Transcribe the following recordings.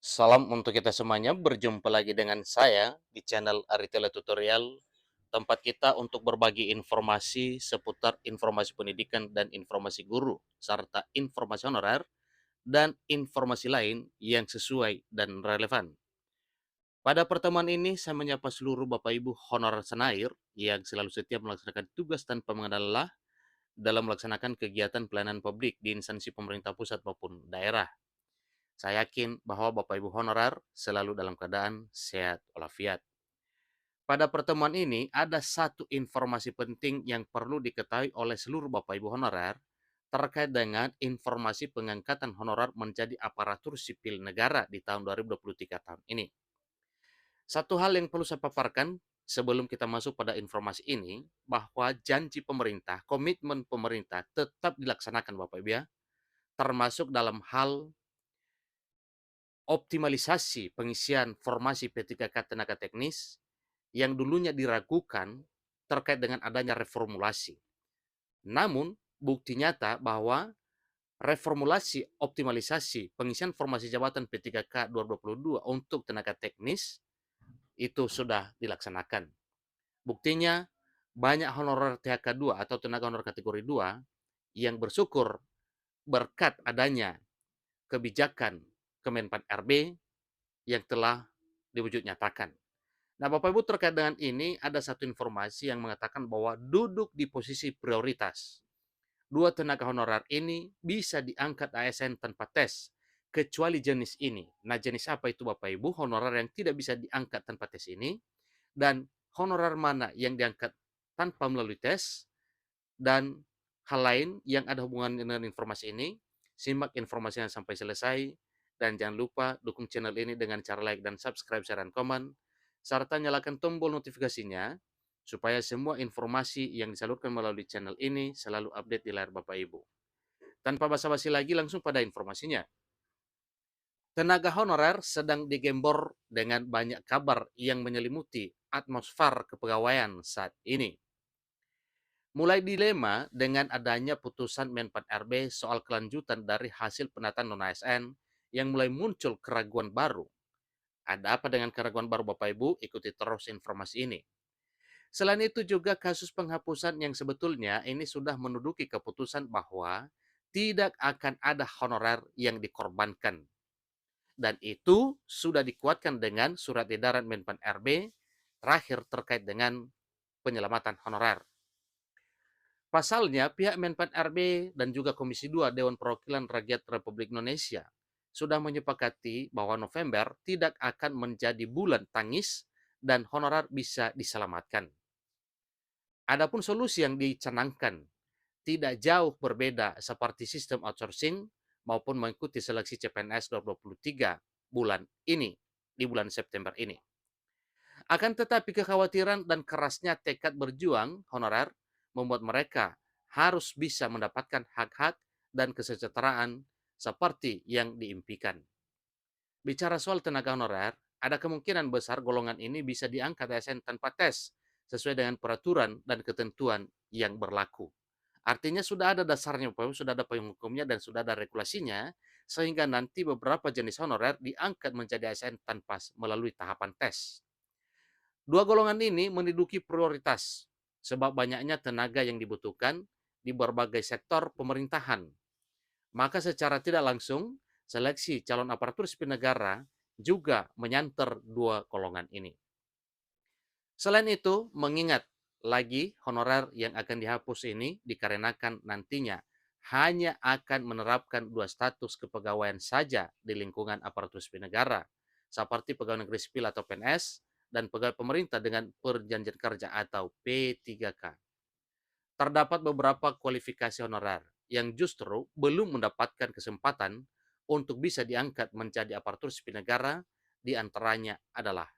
Salam untuk kita semuanya, berjumpa lagi dengan saya di channel Aritele Tutorial, tempat kita untuk berbagi informasi seputar informasi pendidikan dan informasi guru, serta informasi honorer dan informasi lain yang sesuai dan relevan. Pada pertemuan ini, saya menyapa seluruh Bapak Ibu honorer senair yang selalu setia melaksanakan tugas tanpa mengenal lelah dalam melaksanakan kegiatan pelayanan publik di instansi pemerintah pusat maupun daerah. Saya yakin bahwa Bapak Ibu honorer selalu dalam keadaan sehat walafiat. Pada pertemuan ini ada satu informasi penting yang perlu diketahui oleh seluruh Bapak Ibu honorer terkait dengan informasi pengangkatan honorer menjadi aparatur sipil negara di tahun 2023 tahun ini. Satu hal yang perlu saya paparkan sebelum kita masuk pada informasi ini, bahwa janji pemerintah, komitmen pemerintah tetap dilaksanakan Bapak Ibu ya, termasuk dalam hal optimalisasi pengisian formasi P3K tenaga teknis yang dulunya diragukan terkait dengan adanya reformulasi. Namun, bukti nyata bahwa reformulasi optimalisasi pengisian formasi jabatan P3K 2022 untuk tenaga teknis itu sudah dilaksanakan. Buktinya, banyak honorer THK 2 atau tenaga honorer kategori 2 yang bersyukur berkat adanya kebijakan Kemenpan RB yang telah diwujud nyatakan. Nah, Bapak Ibu, terkait dengan ini ada satu informasi yang mengatakan bahwa duduk di posisi prioritas. Dua tenaga honorer ini bisa diangkat ASN tanpa tes, kecuali jenis ini. Nah, jenis apa itu Bapak Ibu? Honorer yang tidak bisa diangkat tanpa tes ini, dan honorer mana yang diangkat tanpa melalui tes, dan hal lain yang ada hubungan dengan informasi ini. Simak informasinya sampai selesai, dan jangan lupa dukung channel ini dengan cara like dan subscribe, share, dan komen, serta nyalakan tombol notifikasinya supaya semua informasi yang disalurkan melalui channel ini selalu update di layar Bapak Ibu. Tanpa basa-basi lagi, langsung pada informasinya. Tenaga honorer sedang digembor dengan banyak kabar yang menyelimuti atmosfer kepegawaian saat ini. Mulai dilema dengan adanya putusan Menpan RB soal kelanjutan dari hasil penataan non-ASN yang mulai muncul keraguan baru. Ada apa dengan keraguan baru Bapak Ibu? Ikuti terus informasi ini. Selain itu juga kasus penghapusan yang sebetulnya ini sudah menduduki keputusan bahwa tidak akan ada honorer yang dikorbankan. Dan itu sudah dikuatkan dengan surat edaran Menpan RB terakhir terkait dengan penyelamatan honorer. Pasalnya, pihak Menpan RB dan juga Komisi 2 Dewan Perwakilan Rakyat Republik Indonesia sudah menyepakati bahwa November tidak akan menjadi bulan tangis dan honorer bisa diselamatkan. Adapun solusi yang dicanangkan tidak jauh berbeda seperti sistem outsourcing maupun mengikuti seleksi CPNS 2023 bulan ini, di bulan September ini. Akan tetapi kekhawatiran dan kerasnya tekad berjuang honorer membuat mereka harus bisa mendapatkan hak-hak dan kesejahteraan seperti yang diimpikan. Bicara soal tenaga honorer, ada kemungkinan besar golongan ini bisa diangkat ASN tanpa tes sesuai dengan peraturan dan ketentuan yang berlaku. Artinya sudah ada dasarnya, sudah ada payung hukumnya dan sudah ada regulasinya, sehingga nanti beberapa jenis honorer diangkat menjadi ASN tanpa melalui tahapan tes. Dua golongan ini menduduki prioritas sebab banyaknya tenaga yang dibutuhkan di berbagai sektor pemerintahan. Maka secara tidak langsung, seleksi calon aparatur sipil negara juga menyanter dua golongan ini. Selain itu, mengingat lagi honorer yang akan dihapus ini dikarenakan nantinya hanya akan menerapkan dua status kepegawaian saja di lingkungan aparatur sipil negara, seperti pegawai negeri sipil atau PNS dan pegawai pemerintah dengan perjanjian kerja atau P3K. Terdapat beberapa kualifikasi honorer yang justru belum mendapatkan kesempatan untuk bisa diangkat menjadi aparatur sipil negara, di antaranya adalah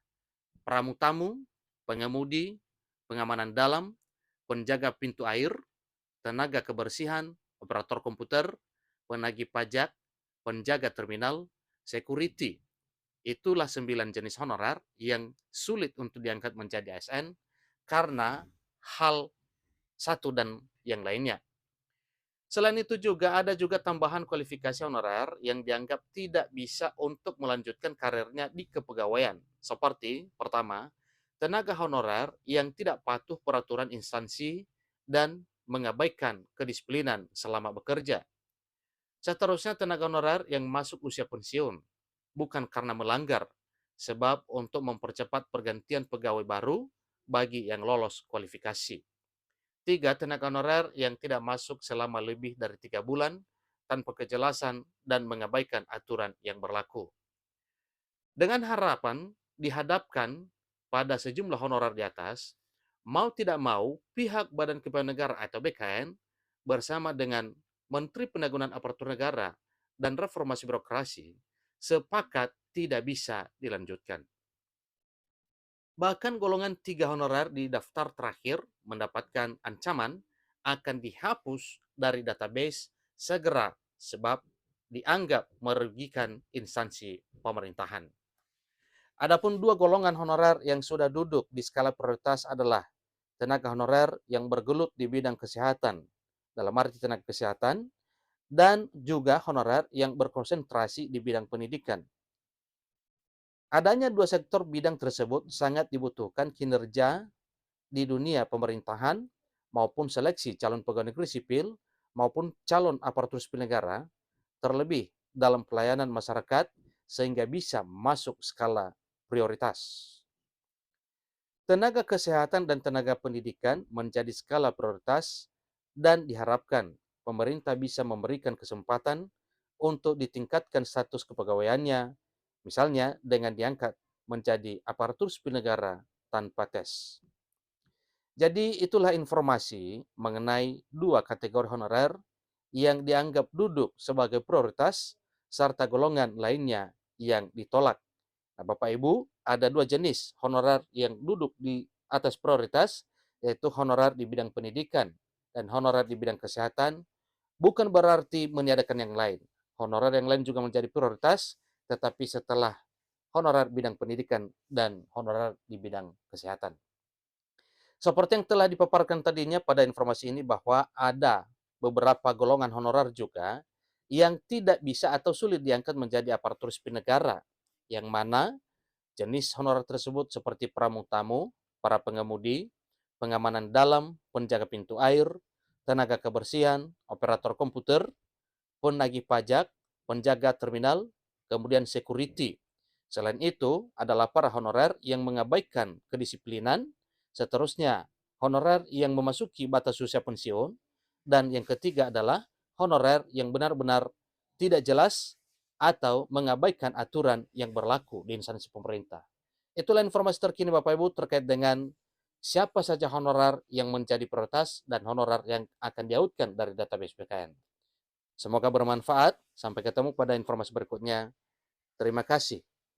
pramu-tamu, pengemudi, pengamanan dalam, penjaga pintu air, tenaga kebersihan, operator komputer, penagih pajak, penjaga terminal, security. Itulah 9 jenis honorer yang sulit untuk diangkat menjadi ASN karena hal satu dan yang lainnya. Selain itu juga ada juga tambahan kualifikasi honorer yang dianggap tidak bisa untuk melanjutkan karirnya di kepegawaian. Seperti, pertama, tenaga honorer yang tidak patuh peraturan instansi dan mengabaikan kedisiplinan selama bekerja. Seterusnya, tenaga honorer yang masuk usia pensiun, bukan karena melanggar, sebab untuk mempercepat pergantian pegawai baru bagi yang lolos kualifikasi. Tiga, tenaga honorer yang tidak masuk selama lebih dari 3 bulan tanpa kejelasan dan mengabaikan aturan yang berlaku. Dengan harapan dihadapkan pada sejumlah honorer di atas, mau tidak mau pihak Badan Kepegawaian Negara atau BKN bersama dengan Menteri Penanggulangan Aparatur Negara dan Reformasi Birokrasi sepakat tidak bisa dilanjutkan. Bahkan golongan 3 honorer di daftar terakhir mendapatkan ancaman akan dihapus dari database segera sebab dianggap merugikan instansi pemerintahan. Adapun dua golongan honorer yang sudah duduk di skala prioritas adalah tenaga honorer yang bergelut di bidang kesehatan, dalam arti tenaga kesehatan, dan juga honorer yang berkonsentrasi di bidang pendidikan. Adanya dua sektor bidang tersebut sangat dibutuhkan kinerja di dunia pemerintahan maupun seleksi calon pegawai negeri sipil maupun calon aparatur sipil negara, terlebih dalam pelayanan masyarakat sehingga bisa masuk skala prioritas. Tenaga kesehatan dan tenaga pendidikan menjadi skala prioritas dan diharapkan pemerintah bisa memberikan kesempatan untuk ditingkatkan status kepegawaiannya, misalnya dengan diangkat menjadi aparatur sipil negara tanpa tes. Jadi itulah informasi mengenai dua kategori honorer yang dianggap duduk sebagai prioritas serta golongan lainnya yang ditolak. Nah, Bapak Ibu, ada dua jenis honorer yang duduk di atas prioritas, yaitu honorer di bidang pendidikan dan honorer di bidang kesehatan, bukan berarti meniadakan yang lain. Honorer yang lain juga menjadi prioritas, tetapi setelah honorer bidang pendidikan dan honorer di bidang kesehatan. Seperti yang telah dipaparkan tadinya pada informasi ini bahwa ada beberapa golongan honorer juga yang tidak bisa atau sulit diangkat menjadi aparatur sipil negara, yang mana jenis honorer tersebut seperti pramu-tamu, para pengemudi, pengamanan dalam, penjaga pintu air, tenaga kebersihan, operator komputer, penagih pajak, penjaga terminal, kemudian security. Selain itu, adalah para honorer yang mengabaikan kedisiplinan, seterusnya honorer yang memasuki batas usia pensiun, dan yang ketiga adalah honorer yang benar-benar tidak jelas atau mengabaikan aturan yang berlaku di instansi pemerintah. Itulah informasi terkini Bapak Ibu terkait dengan siapa saja honorer yang menjadi prioritas dan honorer yang akan diautkan dari database BKN. Semoga bermanfaat. Sampai ketemu pada informasi berikutnya. Terima kasih.